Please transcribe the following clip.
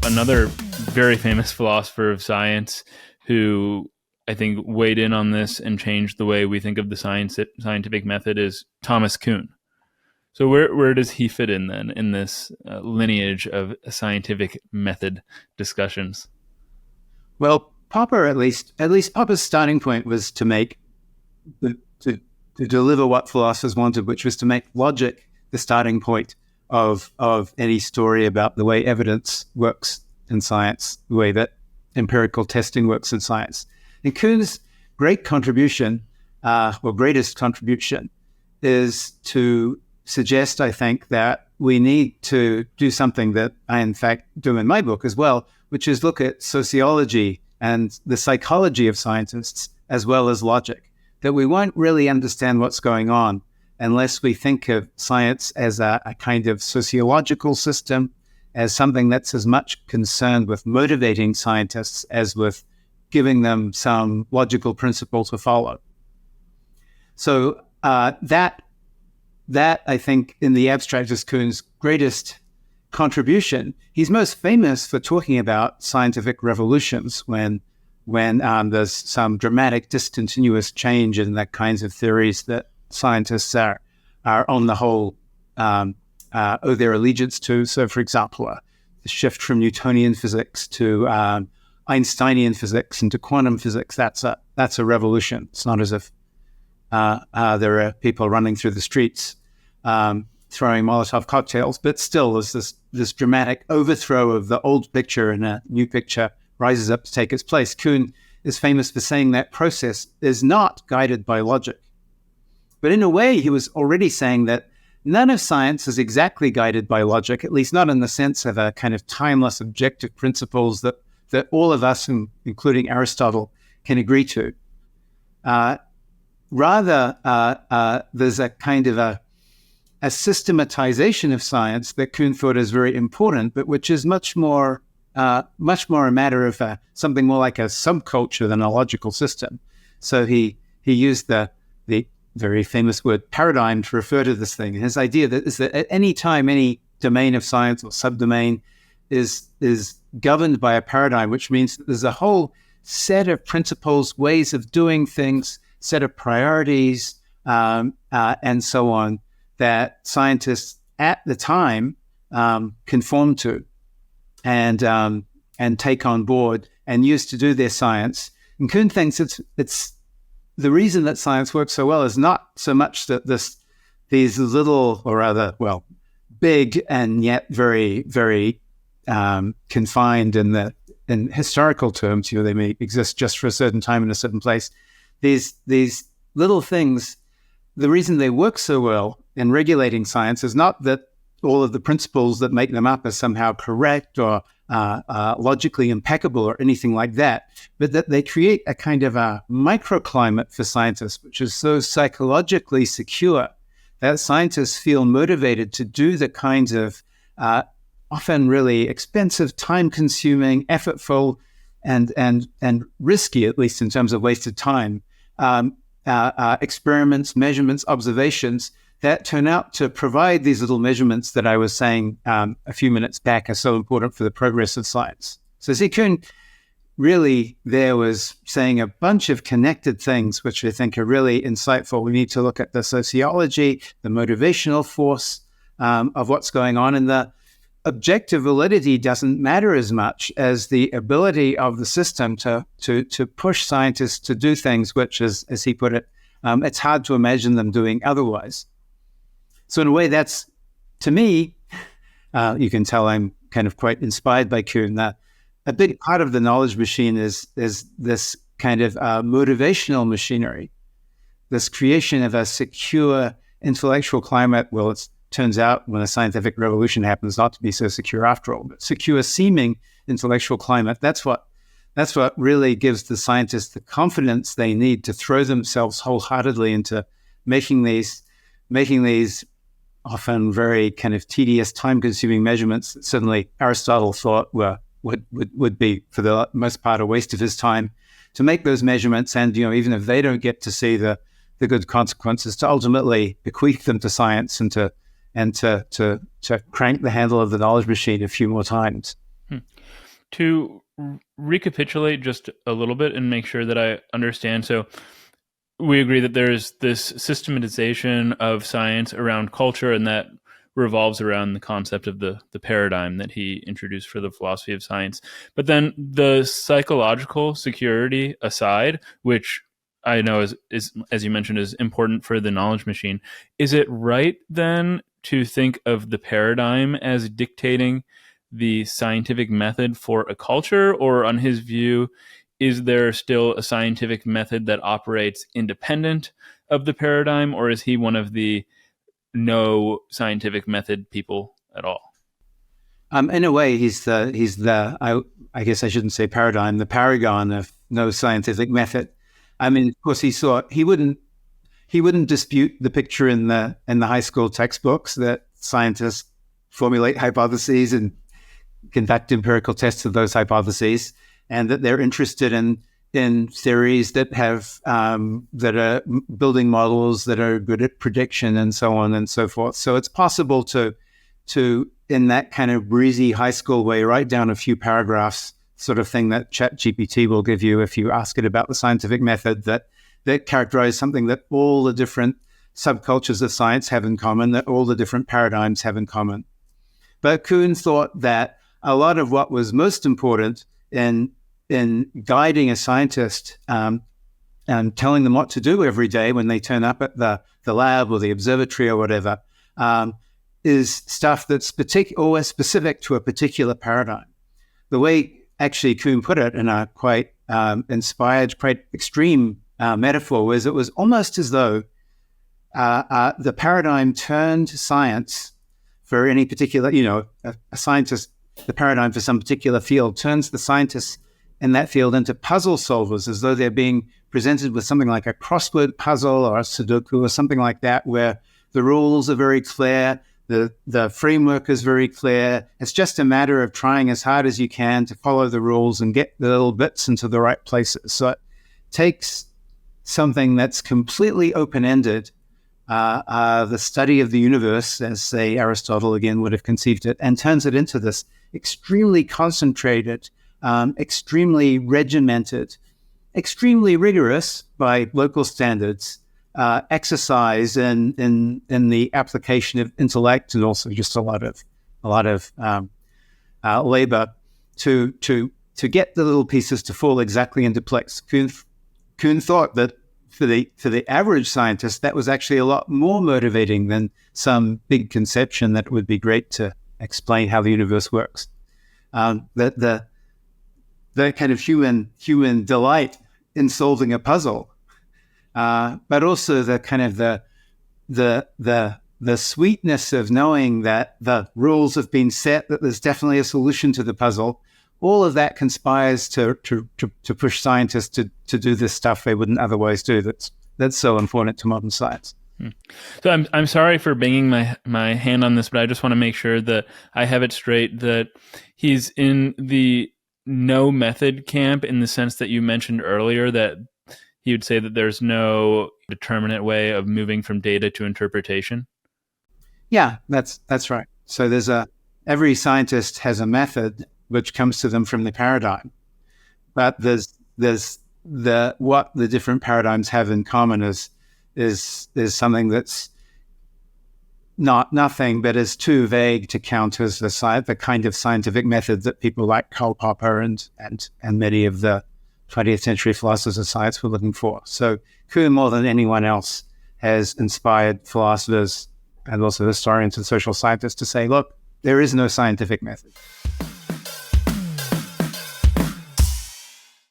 another very famous philosopher of science who I think weighed in on this and changed the way we think of the scientific method is Thomas Kuhn. So where does he fit in then in this lineage of scientific method discussions? Well, Popper, at least Popper's starting point was to make to deliver what philosophers wanted, which was to make logic the starting point of any story about the way evidence works in science, the way that empirical testing works in science. And Kuhn's greatest contribution is to suggest, I think, that we need to do something that I, in fact, do in my book as well, which is look at sociology and the psychology of scientists as well as logic, that we won't really understand what's going on unless we think of science as a kind of sociological system, as something that's as much concerned with motivating scientists as with giving them some logical principle to follow. So that I think in the abstract is Kuhn's greatest contribution. He's most famous for talking about scientific revolutions when there's some dramatic discontinuous change in the kinds of theories that scientists are on the whole owe their allegiance to. So, for example, the shift from Newtonian physics to Einsteinian physics into quantum physics, that's a revolution. It's not as if there are people running through the streets throwing Molotov cocktails, but still there's this dramatic overthrow of the old picture and a new picture rises up to take its place. Kuhn is famous for saying that process is not guided by logic. But in a way, he was already saying that none of science is exactly guided by logic, at least not in the sense of a kind of timeless objective principles that all of us, including Aristotle, can agree to. Rather, there's a kind of a systematization of science that Kuhn thought is very important, but which is much more a matter of something more like a subculture than a logical system. So he used the very famous word paradigm to refer to this thing. His idea is that at any time, any domain of science or subdomain is governed by a paradigm, which means that there's a whole set of principles, ways of doing things, set of priorities, and so on, that scientists at the time conform to and take on board and use to do their science. And Kuhn thinks it's the reason that science works so well is not so much that these little, or rather, well, big and yet very, very confined in historical terms. They may exist just for a certain time in a certain place. These little things, the reason they work so well in regulating science is not that all of the principles that make them up are somehow correct or logically impeccable or anything like that, but that they create a kind of a microclimate for scientists, which is so psychologically secure that scientists feel motivated to do the kinds of often really expensive, time-consuming, effortful, and risky, at least in terms of wasted time, experiments, measurements, observations that turn out to provide these little measurements that I was saying a few minutes back are so important for the progress of science. So Kuhn really there was saying a bunch of connected things, which I think are really insightful. We need to look at the sociology, the motivational force of what's going on, and the objective validity doesn't matter as much as the ability of the system to push scientists to do things which, as he put it, it's hard to imagine them doing otherwise. So in a way, that's, to me, you can tell I'm kind of quite inspired by Kuhn. That a big part of the knowledge machine is this kind of motivational machinery, this creation of a secure intellectual climate. Well, it turns out when a scientific revolution happens not to be so secure after all, but secure seeming intellectual climate. That's what really gives the scientists the confidence they need to throw themselves wholeheartedly into making these often very kind of tedious, time-consuming measurements that certainly Aristotle thought would be, for the most part, a waste of his time to make those measurements. And even if they don't get to see the good consequences, to ultimately bequeath them to science and to crank the handle of the knowledge machine a few more times. To recapitulate just a little bit and make sure that I understand. So we agree that there's this systematization of science around culture, and that revolves around the concept of the paradigm that he introduced for the philosophy of science. But then the psychological security aside, which I know is as you mentioned, is important for the knowledge machine. Is it right then to think of the paradigm as dictating the scientific method for a culture, or on his view, is there still a scientific method that operates independent of the paradigm, or is he one of the no scientific method people at all? In a way, he's the I guess I shouldn't say paradigm, the paragon of no scientific method. I mean, of course, he wouldn't dispute the picture in the high school textbooks that scientists formulate hypotheses and conduct empirical tests of those hypotheses, and that they're interested in theories that have that are building models that are good at prediction and so on and so forth. So it's possible to in that kind of breezy high school way write down a few paragraphs, sort of thing that ChatGPT will give you if you ask it about the scientific method, that characterize something that all the different subcultures of science have in common, that all the different paradigms have in common. But Kuhn thought that a lot of what was most important in guiding a scientist and telling them what to do every day when they turn up at the lab or the observatory or whatever, is stuff that's always specific to a particular paradigm. The way actually Kuhn put it in a quite inspired, quite extreme metaphor was, it was almost as though the paradigm turned science for any particular, a scientist, the paradigm for some particular field turns the scientists in that field into puzzle solvers, as though they're being presented with something like a crossword puzzle or a Sudoku or something like that, where the rules are very clear, the framework is very clear. It's just a matter of trying as hard as you can to follow the rules and get the little bits into the right places. So it takes something that's completely open-ended, the study of the universe, as, say, Aristotle again would have conceived it, and turns it into this extremely concentrated, extremely regimented, extremely rigorous by local standards exercise in the application of intellect, and also just a lot of labor to get the little pieces to fall exactly into place. Kuhn thought that for the average scientist, that was actually a lot more motivating than some big conception that would be great to explain how the universe works. The kind of human delight in solving a puzzle, but also the kind of the sweetness of knowing that the rules have been set, that there's definitely a solution to the puzzle. All of that conspires to push scientists to do this stuff they wouldn't otherwise do. That's so important to modern science. So I'm sorry for banging my hand on this, but I just want to make sure that I have it straight, that he's in the no method camp, in the sense that you mentioned earlier, that he would say that there's no determinate way of moving from data to interpretation. Yeah, that's right. So every scientist has a method which comes to them from the paradigm, but there's what the different paradigms have in common is something that's nothing, but is too vague to count as the kind of scientific method that people like Karl Popper and many of the 20th century philosophers of science were looking for. So Kuhn, more than anyone else, has inspired philosophers and also historians and social scientists to say, look, there is no scientific method.